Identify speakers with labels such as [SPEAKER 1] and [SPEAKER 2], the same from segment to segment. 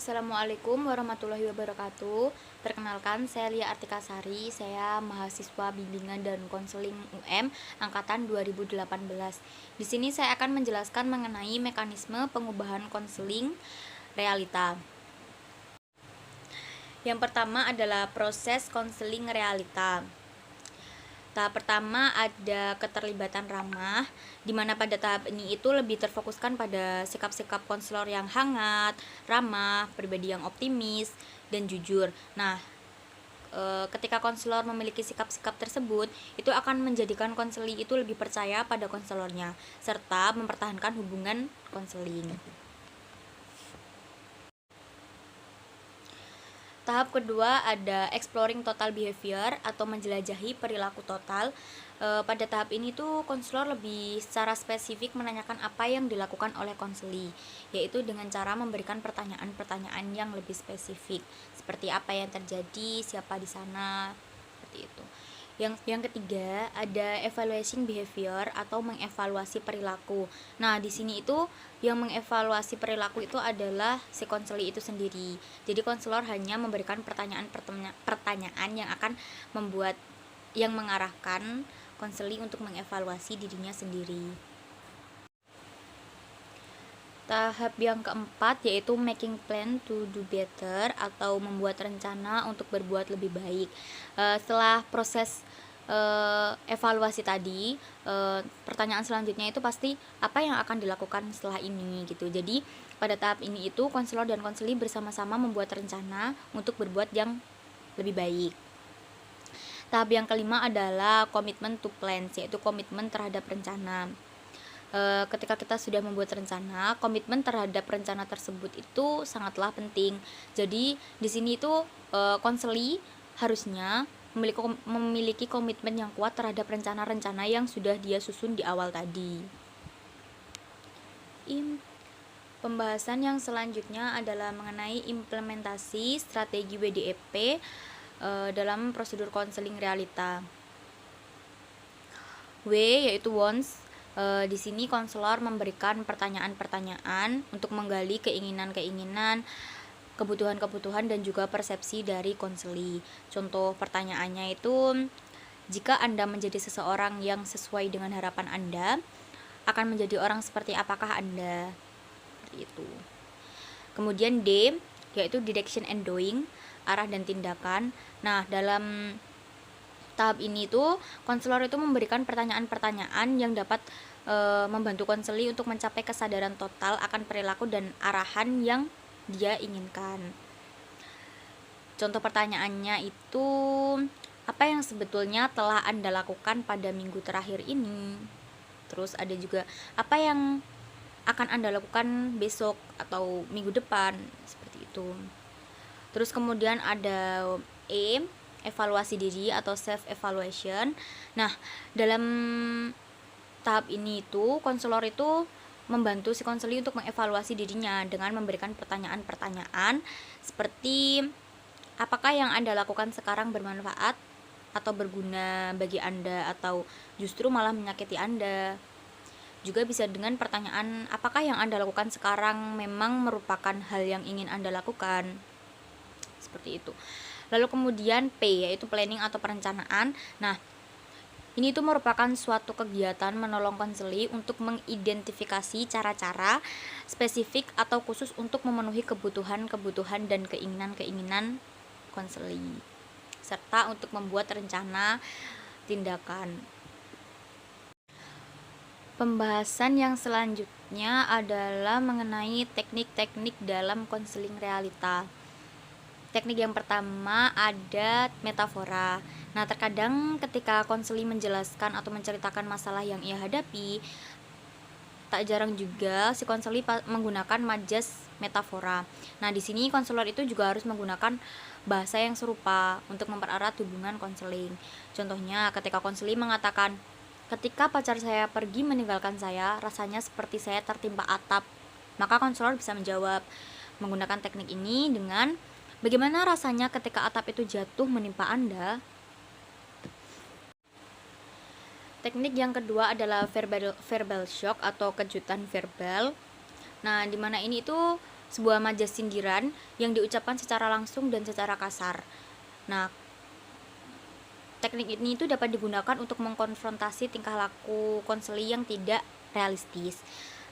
[SPEAKER 1] Assalamualaikum warahmatullahi wabarakatuh. Perkenalkan, saya Lia Artikasari. Saya mahasiswa bimbingan dan konseling UM angkatan 2018. Di sini saya akan menjelaskan mengenai mekanisme pengubahan konseling realita. Yang pertama adalah proses konseling realita. Tahap pertama ada keterlibatan ramah, di mana pada tahap ini itu lebih terfokuskan pada sikap-sikap konselor yang hangat, ramah, pribadi yang optimis, dan jujur. Nah, ketika konselor memiliki sikap-sikap tersebut, itu akan menjadikan konseli itu lebih percaya pada konselornya, serta mempertahankan hubungan konseling. Tahap kedua ada exploring total behavior atau menjelajahi perilaku total. Pada tahap ini tuh konselor lebih secara spesifik menanyakan apa yang dilakukan oleh konseli, yaitu dengan cara memberikan pertanyaan-pertanyaan yang lebih spesifik, seperti apa yang terjadi, siapa di sana, seperti itu. Yang ketiga ada evaluation behavior atau mengevaluasi perilaku. Nah, di sini itu yang mengevaluasi perilaku itu adalah si konseli itu sendiri. Jadi konselor hanya memberikan pertanyaan yang akan mengarahkan konseli untuk mengevaluasi dirinya sendiri. Tahap yang keempat yaitu making plan to do better atau membuat rencana untuk berbuat lebih baik. Setelah proses evaluasi tadi, pertanyaan selanjutnya itu pasti apa yang akan dilakukan setelah ini gitu. Jadi pada tahap ini itu konselor dan konseli bersama-sama membuat rencana untuk berbuat yang lebih baik. Tahap yang kelima adalah commitment to plans, yaitu komitmen terhadap rencana. Ketika kita sudah membuat rencana, komitmen terhadap rencana tersebut itu sangatlah penting. Jadi di sini itu konseli harusnya memiliki komitmen yang kuat terhadap rencana-rencana yang sudah dia susun di awal tadi. Pembahasan yang selanjutnya adalah mengenai implementasi strategi WDEP dalam prosedur konseling realita. W yaitu wants. Di sini konselor memberikan pertanyaan-pertanyaan untuk menggali keinginan-keinginan, kebutuhan-kebutuhan dan juga persepsi dari konseli. Contoh pertanyaannya itu, jika Anda menjadi seseorang yang sesuai dengan harapan Anda, akan menjadi orang seperti apakah Anda? Seperti itu. Kemudian D yaitu direction and doing, arah dan tindakan. Nah, dalam tahap ini tuh konselor itu memberikan pertanyaan-pertanyaan yang dapat membantu konseli untuk mencapai kesadaran total akan perilaku dan arahan yang dia inginkan. Contoh pertanyaannya itu, apa yang sebetulnya telah Anda lakukan pada minggu terakhir ini? Terus ada juga, apa yang akan Anda lakukan besok atau minggu depan? Seperti itu. Terus kemudian ada E, evaluasi diri atau self evaluation. Nah, dalam tahap ini itu konselor itu membantu si konseli untuk mengevaluasi dirinya dengan memberikan pertanyaan-pertanyaan seperti, apakah yang Anda lakukan sekarang bermanfaat atau berguna bagi Anda atau justru malah menyakiti Anda. Juga bisa dengan pertanyaan, apakah yang Anda lakukan sekarang memang merupakan hal yang ingin Anda lakukan. Seperti itu. Lalu kemudian P yaitu planning atau perencanaan. Nah, ini tuh merupakan suatu kegiatan menolong konseli untuk mengidentifikasi cara-cara spesifik atau khusus untuk memenuhi kebutuhan-kebutuhan dan keinginan-keinginan konseli, serta untuk membuat rencana tindakan. Pembahasan yang selanjutnya adalah mengenai teknik-teknik dalam konseling realita. Teknik yang pertama ada metafora. Nah, terkadang ketika konseli menjelaskan atau menceritakan masalah yang ia hadapi, tak jarang juga si konseli menggunakan majas metafora. Nah, di sini konselor itu juga harus menggunakan bahasa yang serupa untuk mempererat hubungan konseling. Contohnya, ketika konseli mengatakan, ketika pacar saya pergi meninggalkan saya, rasanya seperti saya tertimpa atap. Maka konselor bisa menjawab menggunakan teknik ini dengan, bagaimana rasanya ketika atap itu jatuh menimpa Anda? Teknik yang kedua adalah verbal shock atau kejutan verbal. Nah, dimana ini itu sebuah majas sindiran yang diucapkan secara langsung dan secara kasar. Nah, teknik ini itu dapat digunakan untuk mengkonfrontasi tingkah laku konseli yang tidak realistis.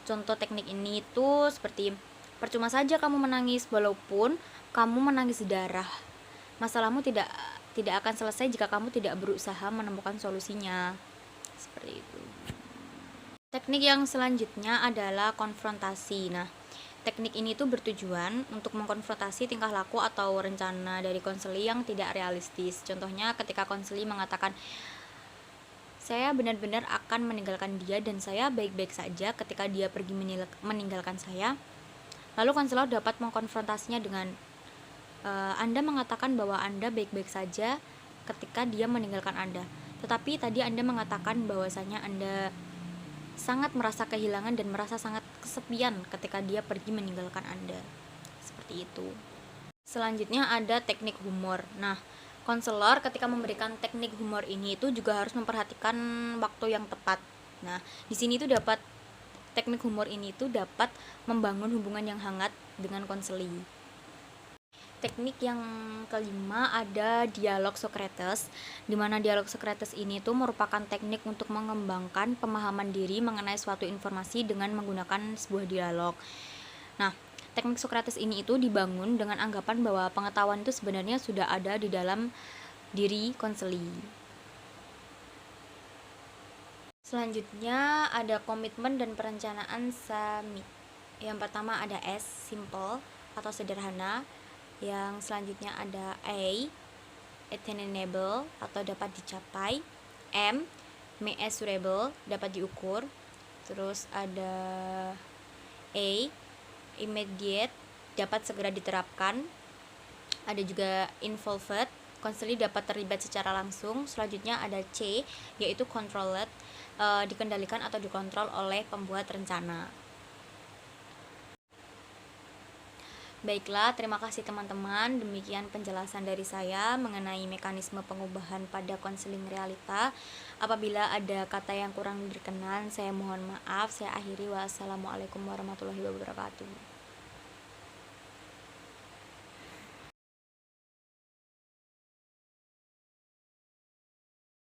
[SPEAKER 1] Contoh teknik ini itu seperti, percuma saja kamu menangis walaupun kamu menangis darah. Masalahmu tidak akan selesai jika kamu tidak berusaha menemukan solusinya. Seperti itu. Teknik yang selanjutnya adalah konfrontasi. Nah, teknik ini tuh bertujuan untuk mengkonfrontasi tingkah laku atau rencana dari konseli yang tidak realistis. Contohnya ketika konseli mengatakan, saya benar-benar akan meninggalkan dia dan saya baik-baik saja ketika dia pergi meninggalkan saya. Lalu konselor dapat mengkonfrontasinya dengan, Anda mengatakan bahwa Anda baik-baik saja ketika dia meninggalkan Anda. Tetapi tadi Anda mengatakan bahwasanya Anda sangat merasa kehilangan dan merasa sangat kesepian ketika dia pergi meninggalkan Anda. Seperti itu. Selanjutnya ada teknik humor. Nah, konselor ketika memberikan teknik humor ini itu juga harus memperhatikan waktu yang tepat. Nah, di sini teknik humor ini itu dapat membangun hubungan yang hangat dengan konseli. Teknik yang kelima ada dialog Socrates, di mana dialog Socrates ini tuh merupakan teknik untuk mengembangkan pemahaman diri mengenai suatu informasi dengan menggunakan sebuah dialog. Nah, teknik Socrates ini itu dibangun dengan anggapan bahwa pengetahuan itu sebenarnya sudah ada di dalam diri konseli. Selanjutnya ada komitmen dan perencanaan summit. Yang pertama ada S, simple atau sederhana. Yang selanjutnya ada A, attainable atau dapat dicapai. M, measurable, dapat diukur. Terus ada A, immediate, dapat segera diterapkan. Ada juga involved, konseli dapat terlibat secara langsung. Selanjutnya ada C, yaitu controlled, dikendalikan atau dikontrol oleh pembuat rencana. Baiklah, terima kasih teman-teman. Demikian penjelasan dari saya mengenai mekanisme pengubahan pada konseling realita. Apabila ada kata yang kurang berkenan, saya mohon maaf. Saya akhiri. Wassalamualaikum warahmatullahi wabarakatuh.